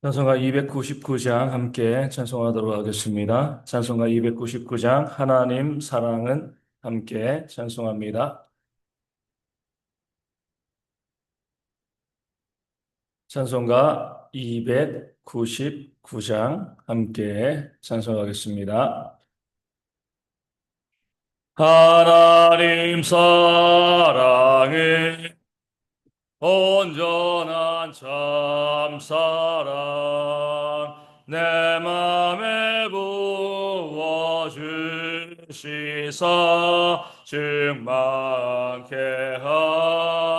찬송가 299장 함께 찬송하도록 하겠습니다. 찬송가 299장 하나님 사랑은 함께 찬송합니다. 찬송가 299장 함께 찬송하겠습니다. 하나님 사랑은 온전한 참사랑 내 맘에 부어주시사 충만케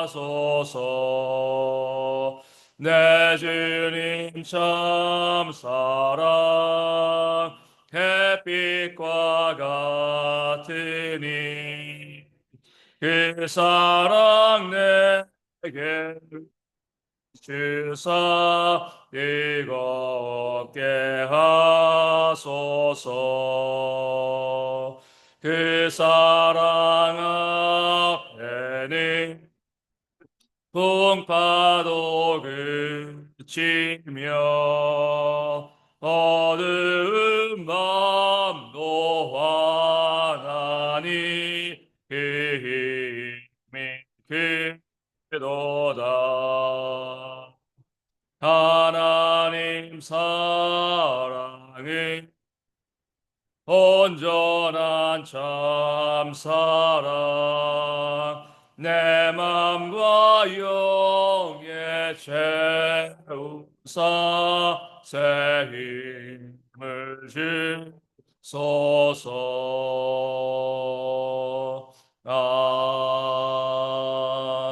하소서. 내 주님 참사랑 햇빛과 같으니 그 사랑 내게 주사 뜨겁게 하소서. 그 사랑 앞에는 풍파도 그치며 어두운 마음도 환하니 그 힘이 크도다. 하나님 사랑은 온전한 참사랑 내 맘과 영에 채우사 새 힘을 주소서.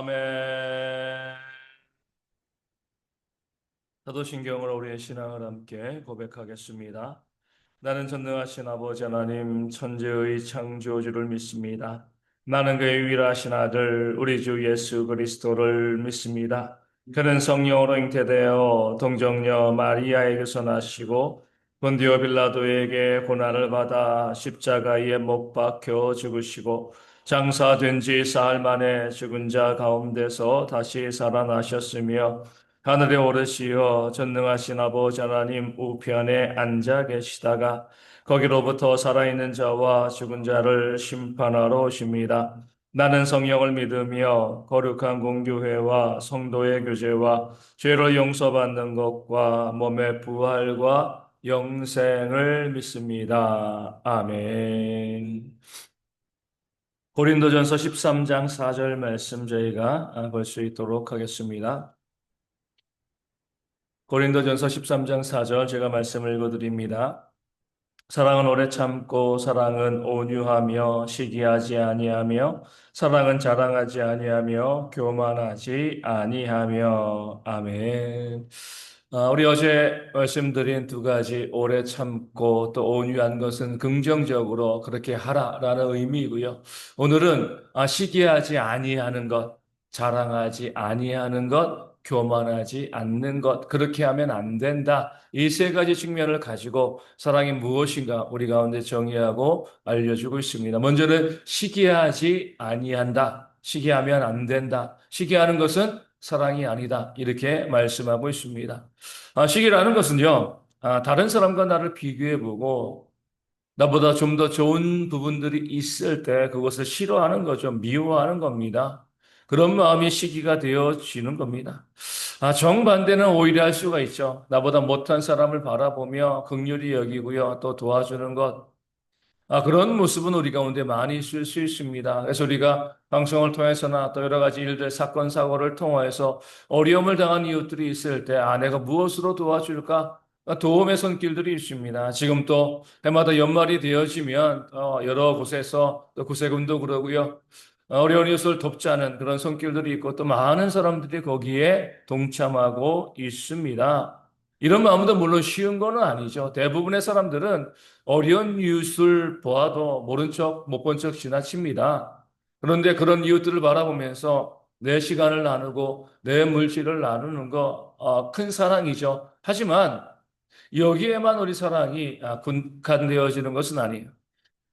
아멘. 사도신경으로 우리의 신앙을 함께 고백하겠습니다. 나는 전능하신 아버지 하나님 천지의 창조주를 믿습니다. 나는 그의 유일하신 아들 우리 주 예수 그리스도를 믿습니다. 그는 성령으로 잉태되어 동정녀 마리아에게서 나시고 본디오 빌라도에게 고난을 받아 십자가에 못 박혀 죽으시고 장사된 지 사흘 만에 죽은 자 가운데서 다시 살아나셨으며 하늘에 오르시어 전능하신 아버지 하나님 우편에 앉아 계시다가 거기로부터 살아있는 자와 죽은 자를 심판하러 오십니다. 나는 성령을 믿으며 거룩한 공교회와 성도의 교제와 죄를 용서받는 것과 몸의 부활과 영생을 믿습니다. 아멘. 고린도전서 13장 4절 말씀 저희가 볼 수 있도록 하겠습니다. 고린도전서 13장 4절 제가 말씀을 읽어드립니다. 사랑은 오래 참고 사랑은 온유하며 시기하지 아니하며 사랑은 자랑하지 아니하며 교만하지 아니하며 아멘. 우리 어제 말씀드린 두 가지 오래 참고 또 온유한 것은 긍정적으로 그렇게 하라라는 의미이고요. 오늘은 시기하지 아니하는 것, 자랑하지 아니하는 것, 교만하지 않는 것, 그렇게 하면 안 된다. 이 세 가지 측면을 가지고 사랑이 무엇인가 우리 가운데 정의하고 알려주고 있습니다. 먼저는 시기하지 아니한다. 시기하면 안 된다. 시기하는 것은 사랑이 아니다. 이렇게 말씀하고 있습니다. 시기라는 것은요, 다른 사람과 나를 비교해보고 나보다 좀 더 좋은 부분들이 있을 때 그것을 싫어하는 거죠. 미워하는 겁니다. 그런 마음이 시기가 되어지는 겁니다. 정반대는 오히려 할 수가 있죠. 나보다 못한 사람을 바라보며 긍휼히 여기고요. 또 도와주는 것. 그런 모습은 우리 가운데 많이 있을 수 있습니다. 그래서 우리가 방송을 통해서나 또 여러 가지 일들, 사건, 사고를 통해서 어려움을 당한 이웃들이 있을 때, 내가 무엇으로 도와줄까? 도움의 손길들이 있습니다. 지금 또 해마다 연말이 되어지면 여러 곳에서 또 구세군도 그러고요. 어려운 이웃을 돕자는 그런 손길들이 있고 또 많은 사람들이 거기에 동참하고 있습니다. 이런 마음도 물론 쉬운 건 아니죠. 대부분의 사람들은 어려운 이웃을 보아도 모른 척, 못 본 척 지나칩니다. 그런데 그런 이웃들을 바라보면서 내 시간을 나누고 내 물질을 나누는 거, 큰 사랑이죠. 하지만 여기에만 우리 사랑이 군간되어지는 것은 아니에요.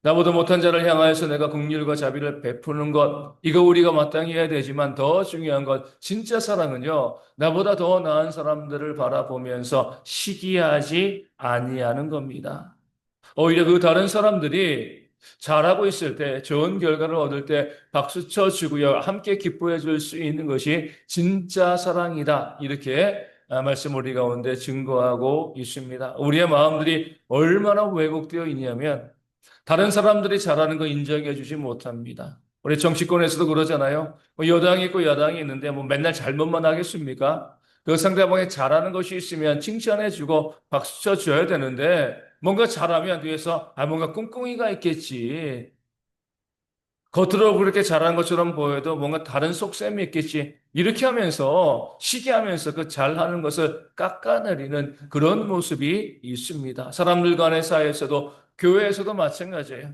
나보다 못한 자를 향하여서 내가 긍휼과 자비를 베푸는 것, 이거 우리가 마땅히 해야 되지만 더 중요한 것, 진짜 사랑은요, 나보다 더 나은 사람들을 바라보면서 시기하지 아니하는 겁니다. 오히려 그 다른 사람들이 잘하고 있을 때, 좋은 결과를 얻을 때 박수 쳐주고요, 함께 기뻐해 줄 수 있는 것이 진짜 사랑이다. 이렇게 말씀 우리 가운데 증거하고 있습니다. 우리의 마음들이 얼마나 왜곡되어 있냐면, 다른 사람들이 잘하는 거 인정해 주지 못합니다. 우리 정치권에서도 그러잖아요. 뭐 여당이 있고 야당이 있는데 뭐 맨날 잘못만 하겠습니까? 그 상대방이 잘하는 것이 있으면 칭찬해 주고 박수 쳐 줘야 되는데 뭔가 잘하면 뒤에서 뭔가 꿍꿍이가 있겠지. 겉으로 그렇게 잘하는 것처럼 보여도 뭔가 다른 속셈이 있겠지. 이렇게 하면서 시기하면서 그 잘하는 것을 깎아내리는 그런 모습이 있습니다. 사람들 간의 사이에서도 교회에서도 마찬가지예요.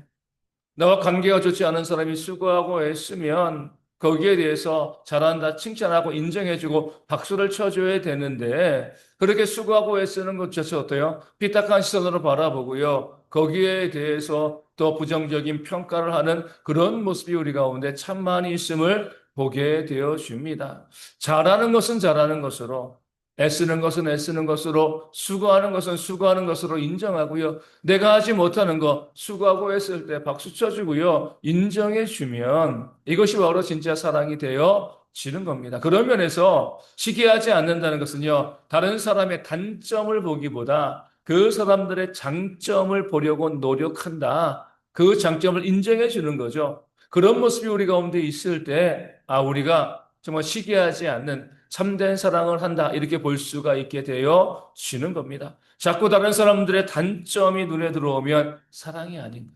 나와 관계가 좋지 않은 사람이 수고하고 애쓰면 거기에 대해서 잘한다 칭찬하고 인정해주고 박수를 쳐줘야 되는데 그렇게 수고하고 애쓰는 것 자체 어때요? 삐딱한 시선으로 바라보고요. 거기에 대해서 또 부정적인 평가를 하는 그런 모습이 우리 가운데 참 많이 있음을 보게 되어 줍니다. 잘하는 것은 잘하는 것으로 애쓰는 것은 애쓰는 것으로 수고하는 것은 수고하는 것으로 인정하고요. 내가 하지 못하는 거 수고하고 했을 때 박수 쳐주고요. 인정해주면 이것이 바로 진짜 사랑이 되어 지는 겁니다. 그런 면에서 시기하지 않는다는 것은요. 다른 사람의 단점을 보기보다 그 사람들의 장점을 보려고 노력한다. 그 장점을 인정해 주는 거죠. 그런 모습이 우리 가운데 있을 때, 우리가 정말 시기하지 않는 참된 사랑을 한다. 이렇게 볼 수가 있게 되어 지는 겁니다. 자꾸 다른 사람들의 단점이 눈에 들어오면 사랑이 아닌가.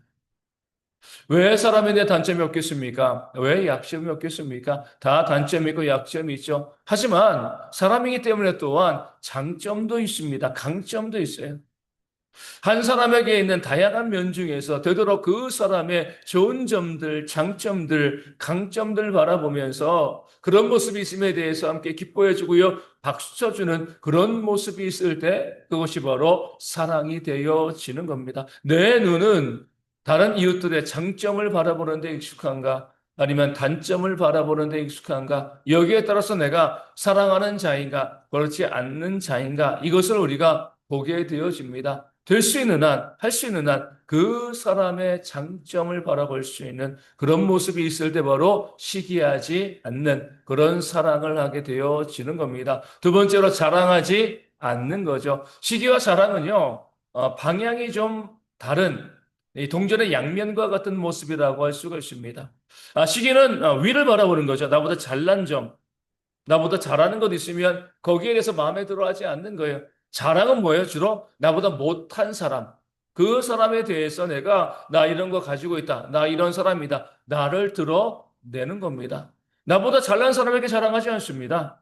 왜 사람에 대해 단점이 없겠습니까? 왜 약점이 없겠습니까? 다 단점이 있고 약점이 있죠. 하지만 사람이기 때문에 또한 장점도 있습니다. 강점도 있어요. 한 사람에게 있는 다양한 면 중에서 되도록 그 사람의 좋은 점들, 장점들, 강점들 바라보면서 그런 모습이 있음에 대해서 함께 기뻐해 주고요. 박수 쳐주는 그런 모습이 있을 때 그것이 바로 사랑이 되어지는 겁니다. 내 눈은 다른 이웃들의 장점을 바라보는 데 익숙한가? 아니면 단점을 바라보는 데 익숙한가? 여기에 따라서 내가 사랑하는 자인가? 그렇지 않는 자인가? 이것을 우리가 보게 되어집니다. 될 수 있는 한, 할 수 있는 한, 그 사람의 장점을 바라볼 수 있는 그런 모습이 있을 때 바로 시기하지 않는 그런 사랑을 하게 되어지는 겁니다. 두 번째로 자랑하지 않는 거죠. 시기와 자랑은요, 방향이 좀 다른 이 동전의 양면과 같은 모습이라고 할 수가 있습니다. 시기는 위를 바라보는 거죠. 나보다 잘난 점, 나보다 잘하는 것 있으면 거기에 대해서 마음에 들어 하지 않는 거예요. 자랑은 뭐예요? 주로 나보다 못한 사람. 그 사람에 대해서 내가 나 이런 거 가지고 있다. 나 이런 사람이다. 나를 드러내는 겁니다. 나보다 잘난 사람에게 자랑하지 않습니다.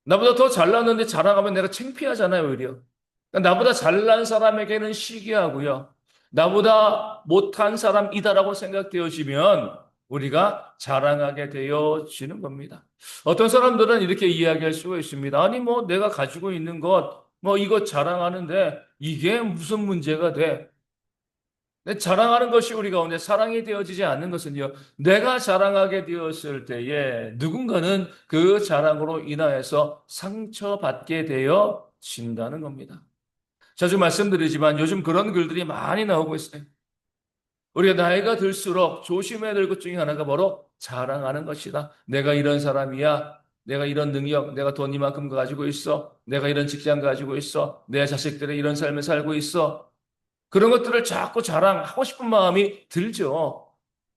나보다 더 잘났는데 자랑하면 내가 창피하잖아요, 오히려. 그러니까 나보다 잘난 사람에게는 시기하고요. 나보다 못한 사람이다라고 생각되어지면 우리가 자랑하게 되어지는 겁니다. 어떤 사람들은 이렇게 이야기할 수가 있습니다. 아니, 뭐, 내가 가지고 있는 것, 뭐, 이것 자랑하는데 이게 무슨 문제가 돼? 근데 자랑하는 것이 우리 가운데 사랑이 되어지지 않는 것은요, 내가 자랑하게 되었을 때에 누군가는 그 자랑으로 인하여서 상처받게 되어진다는 겁니다. 자주 말씀드리지만 요즘 그런 글들이 많이 나오고 있어요. 우리가 나이가 들수록 조심해야 될 것 중에 하나가 바로 자랑하는 것이다. 내가 이런 사람이야. 내가 이런 능력, 내가 돈 이만큼 가지고 있어. 내가 이런 직장 가지고 있어. 내 자식들이 이런 삶을 살고 있어. 그런 것들을 자꾸 자랑하고 싶은 마음이 들죠.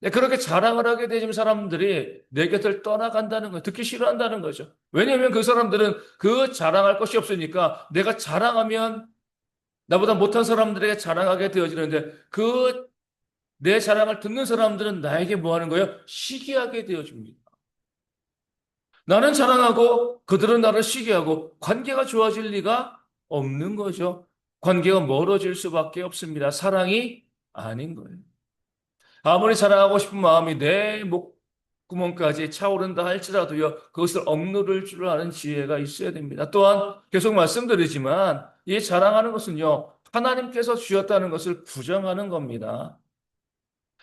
네, 그렇게 자랑을 하게 되면 사람들이 내 곁을 떠나간다는 거, 듣기 싫어한다는 거죠. 왜냐하면 그 사람들은 그 자랑할 것이 없으니까 내가 자랑하면 나보다 못한 사람들에게 자랑하게 되어지는데 그 내 자랑을 듣는 사람들은 나에게 뭐 하는 거예요? 시기하게 되어집니다. 나는 자랑하고 그들은 나를 시기하고 관계가 좋아질 리가 없는 거죠. 관계가 멀어질 수밖에 없습니다. 사랑이 아닌 거예요. 아무리 자랑하고 싶은 마음이 내 목구멍까지 차오른다 할지라도요, 그것을 억누를 줄 아는 지혜가 있어야 됩니다. 또한 계속 말씀드리지만, 이 자랑하는 것은요, 하나님께서 주셨다는 것을 부정하는 겁니다.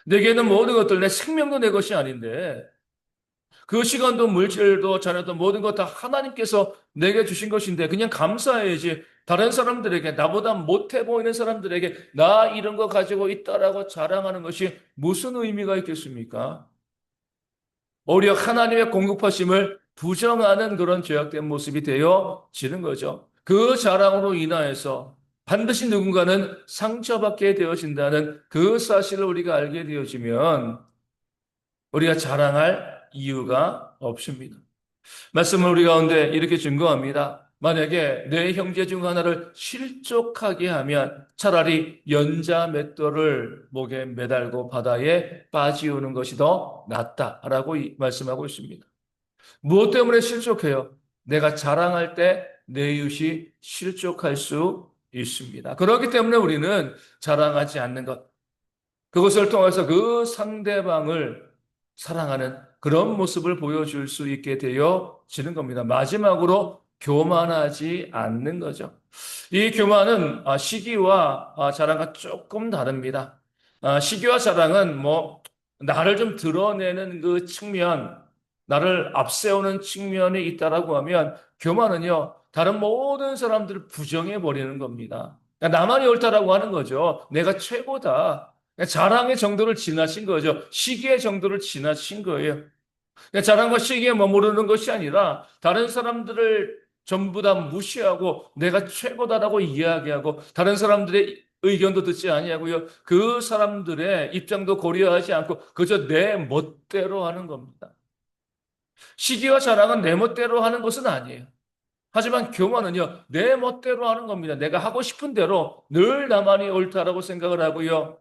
내게는 모든 것들, 내 생명도 내 것이 아닌데 그 시간도 물질도 자녀도 모든 것 다 하나님께서 내게 주신 것인데 그냥 감사해야지. 다른 사람들에게, 나보다 못해 보이는 사람들에게 나 이런 거 가지고 있다라고 자랑하는 것이 무슨 의미가 있겠습니까? 오히려 하나님의 공급하심을 부정하는 그런 죄악된 모습이 되어지는 거죠. 그 자랑으로 인하여서 반드시 누군가는 상처받게 되어진다는 그 사실을 우리가 알게 되어지면 우리가 자랑할 이유가 없습니다. 말씀을 우리 가운데 이렇게 증거합니다. 만약에 내 형제 중 하나를 실족하게 하면 차라리 연자 맷돌을 목에 매달고 바다에 빠지우는 것이 더 낫다라고 말씀하고 있습니다. 무엇 때문에 실족해요? 내가 자랑할 때 내 이웃이 실족할 수 있습니다. 그렇기 때문에 우리는 자랑하지 않는 것, 그것을 통해서 그 상대방을 사랑하는 그런 모습을 보여줄 수 있게 되어지는 겁니다. 마지막으로 교만하지 않는 거죠. 이 교만은 시기와 자랑과 조금 다릅니다. 시기와 자랑은 나를 좀 드러내는 그 측면, 나를 앞세우는 측면이 있다라고 하면 교만은요, 다른 모든 사람들을 부정해 버리는 겁니다. 그러니까 나만이 옳다라고 하는 거죠. 내가 최고다. 자랑의 정도를 지나친 거죠. 시기의 정도를 지나친 거예요. 자랑과 시기에 머무르는 것이 아니라 다른 사람들을 전부 다 무시하고 내가 최고다라고 이야기하고 다른 사람들의 의견도 듣지 아니하고요. 그 사람들의 입장도 고려하지 않고 그저 내 멋대로 하는 겁니다. 시기와 자랑은 내 멋대로 하는 것은 아니에요. 하지만 교만은요, 내 멋대로 하는 겁니다. 내가 하고 싶은 대로 늘 나만이 옳다라고 생각을 하고요.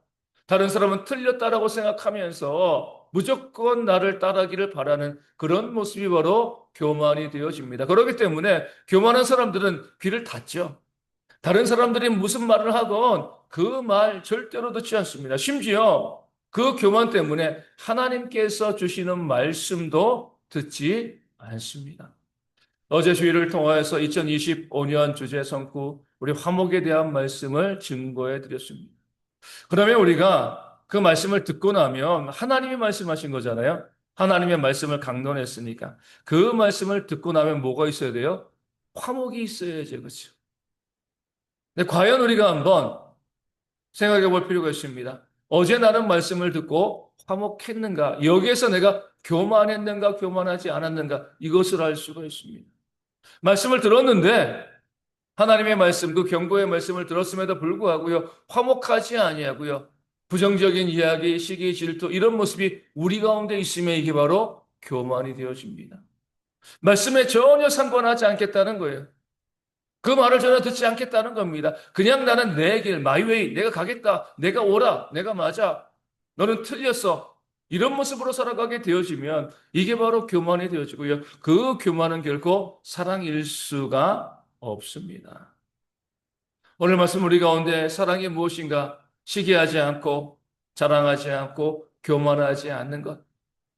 다른 사람은 틀렸다라고 생각하면서 무조건 나를 따르기를 바라는 그런 모습이 바로 교만이 되어집니다. 그렇기 때문에 교만한 사람들은 귀를 닫죠. 다른 사람들이 무슨 말을 하건 그 말 절대로 듣지 않습니다. 심지어 그 교만 때문에 하나님께서 주시는 말씀도 듣지 않습니다. 어제 주일을 통하여서 2025년 주제 성구 우리 화목에 대한 말씀을 증거해 드렸습니다. 그러면 우리가 그 말씀을 듣고 나면 하나님이 말씀하신 거잖아요. 하나님의 말씀을 강론했으니까 그 말씀을 듣고 나면 뭐가 있어야 돼요? 화목이 있어야죠. 그렇죠? 근데 과연 우리가 한번 생각해 볼 필요가 있습니다. 어제 나는 말씀을 듣고 화목했는가? 여기에서 내가 교만했는가, 교만하지 않았는가? 이것을 알 수가 있습니다. 말씀을 들었는데 하나님의 말씀, 그 경고의 말씀을 들었음에도 불구하고요, 화목하지 아니하고요, 부정적인 이야기, 시기, 질투 이런 모습이 우리 가운데 있으면 이게 바로 교만이 되어집니다. 말씀에 전혀 상관하지 않겠다는 거예요. 그 말을 전혀 듣지 않겠다는 겁니다. 그냥 나는 내 길, 마이웨이, 내가 가겠다, 내가 옳아, 내가 맞아, 너는 틀렸어. 이런 모습으로 살아가게 되어지면 이게 바로 교만이 되어지고요. 그 교만은 결코 사랑일 수가 없습니다. 오늘 말씀 우리 가운데 사랑이 무엇인가 시기하지 않고 자랑하지 않고 교만하지 않는 것.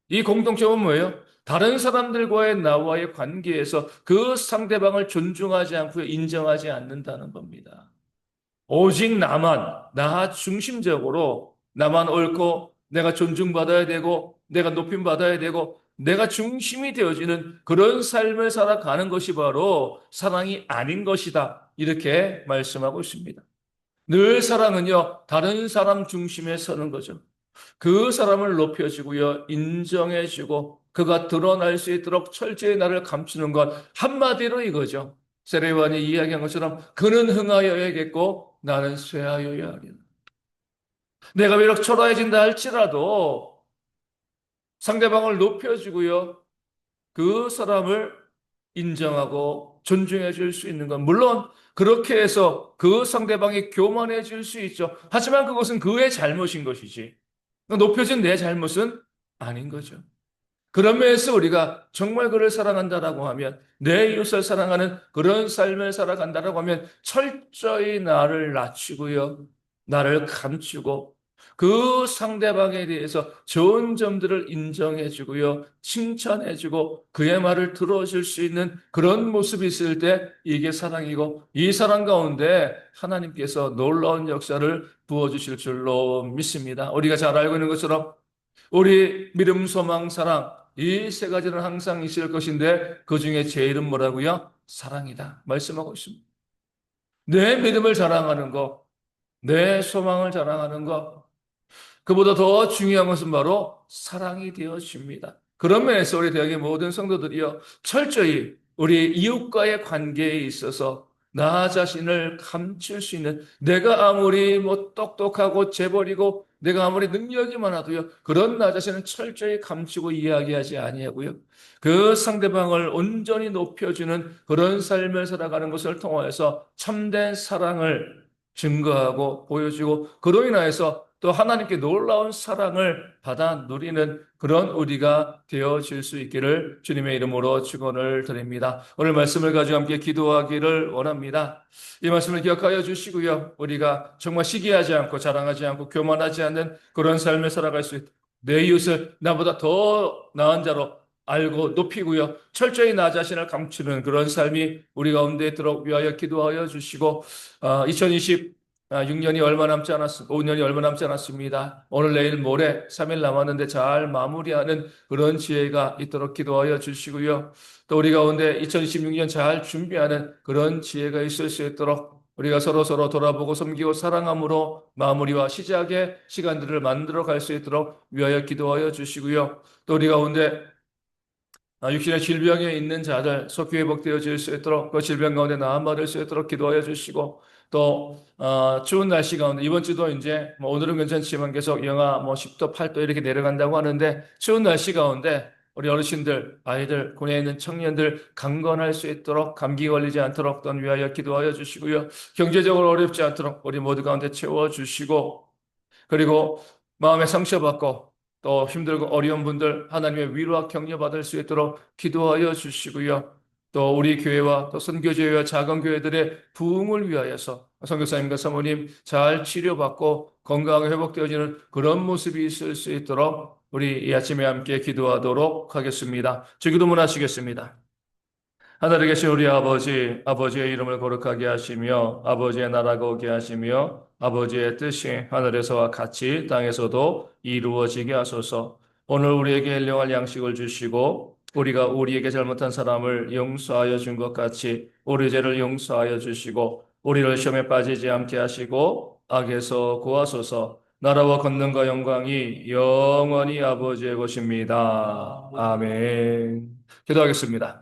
이 공통점은 뭐예요? 다른 사람들과의 나와의 관계에서 그 상대방을 존중하지 않고 인정하지 않는다는 겁니다. 오직 나 중심적으로 나만 옳고 내가 존중받아야 되고 내가 높임받아야 되고 내가 중심이 되어지는 그런 삶을 살아가는 것이 바로 사랑이 아닌 것이다. 이렇게 말씀하고 있습니다. 늘 사랑은요, 다른 사람 중심에 서는 거죠. 그 사람을 높여주고요, 인정해주고, 그가 드러날 수 있도록 철저히 나를 감추는 것. 한마디로 이거죠. 세례요한이 이야기한 것처럼, 그는 흥하여야겠고, 나는 쇠하여야 하리라. 내가 비록 초라해진다 할지라도, 상대방을 높여주고요, 그 사람을 인정하고 존중해 줄 수 있는 건 물론 그렇게 해서 그 상대방이 교만해 질 수 있죠. 하지만 그것은 그의 잘못인 것이지. 높여진 내 잘못은 아닌 거죠. 그런 면에서 우리가 정말 그를 사랑한다라고 하면 내 이웃을 사랑하는 그런 삶을 살아간다라고 하면 철저히 나를 낮추고요. 나를 감추고 그 상대방에 대해서 좋은 점들을 인정해주고요, 칭찬해주고 그의 말을 들어줄 수 있는 그런 모습이 있을 때 이게 사랑이고, 이 사랑 가운데 하나님께서 놀라운 역사를 부어주실 줄로 믿습니다. 우리가 잘 알고 있는 것처럼 우리 믿음, 소망, 사랑, 이 세 가지는 항상 있을 것인데 그 중에 제일은 뭐라고요? 사랑이다 말씀하고 있습니다. 내 믿음을 자랑하는 것, 내 소망을 자랑하는 것, 그보다 더 중요한 것은 바로 사랑이 되어집니다. 그런 면에서 우리 대학의 모든 성도들이요, 철저히 우리 이웃과의 관계에 있어서 나 자신을 감출 수 있는, 내가 아무리 뭐 똑똑하고 재벌이고 내가 아무리 능력이 많아도요, 그런 나 자신은 철저히 감추고 이야기하지 아니하고요, 그 상대방을 온전히 높여주는 그런 삶을 살아가는 것을 통하여서 참된 사랑을 증거하고 보여주고, 그로 인하여서 또 하나님께 놀라운 사랑을 받아 누리는 그런 우리가 되어질 수 있기를 주님의 이름으로 축원을 드립니다. 오늘 말씀을 가지고 함께 기도하기를 원합니다. 이 말씀을 기억하여 주시고요, 우리가 정말 시기하지 않고 자랑하지 않고 교만하지 않는 그런 삶을 살아갈 수 있도록 내 이웃을 나보다 더 나은 자로 알고 높이고요, 철저히 나 자신을 감추는 그런 삶이 우리 가운데 있도록 위하여 기도하여 주시고, 2026년이 얼마 남지 않았습니다. 5년이 얼마 남지 않았습니다. 오늘, 내일, 모레 3일 남았는데 잘 마무리하는 그런 지혜가 있도록 기도하여 주시고요, 또 우리 가운데 2026년 잘 준비하는 그런 지혜가 있을 수 있도록 우리가 서로 돌아보고 섬기고 사랑함으로 마무리와 시작의 시간들을 만들어 갈 수 있도록 위하여 기도하여 주시고요, 또 우리 가운데 육신의 질병에 있는 자들 속히 회복되어질 수 있도록, 그 질병 가운데 나음받을 수 있도록 기도하여 주시고, 또 추운 날씨 가운데 이번 주도 이제 뭐 오늘은 괜찮지만 계속 영하 뭐 10도 8도 이렇게 내려간다고 하는데, 추운 날씨 가운데 우리 어르신들, 아이들, 군에 있는 청년들 강건할 수 있도록, 감기 걸리지 않도록 또한 위하여 기도하여 주시고요, 경제적으로 어렵지 않도록 우리 모두 가운데 채워 주시고, 그리고 마음에 상처받고 또 힘들고 어려운 분들 하나님의 위로와 격려 받을 수 있도록 기도하여 주시고요, 또 우리 교회와 또 선교제와 작은 교회들의 부흥을 위하여서 선교사님과 사모님 잘 치료받고 건강하게 회복되어지는 그런 모습이 있을 수 있도록 우리 이 아침에 함께 기도하도록 하겠습니다. 주기도문 하시겠습니다. 하늘에 계신 우리 아버지, 아버지의 이름을 거룩하게 하시며 아버지의 나라가 오게 하시며 아버지의 뜻이 하늘에서와 같이 땅에서도 이루어지게 하소서. 오늘 우리에게 일용할 양식을 주시고 우리가 우리에게 잘못한 사람을 용서하여 준 것 같이 우리 죄를 용서하여 주시고 우리를 시험에 빠지지 않게 하시고 악에서 구하소서. 나라와 권능과 영광이 영원히 아버지의 것입니다. 아멘. 기도하겠습니다.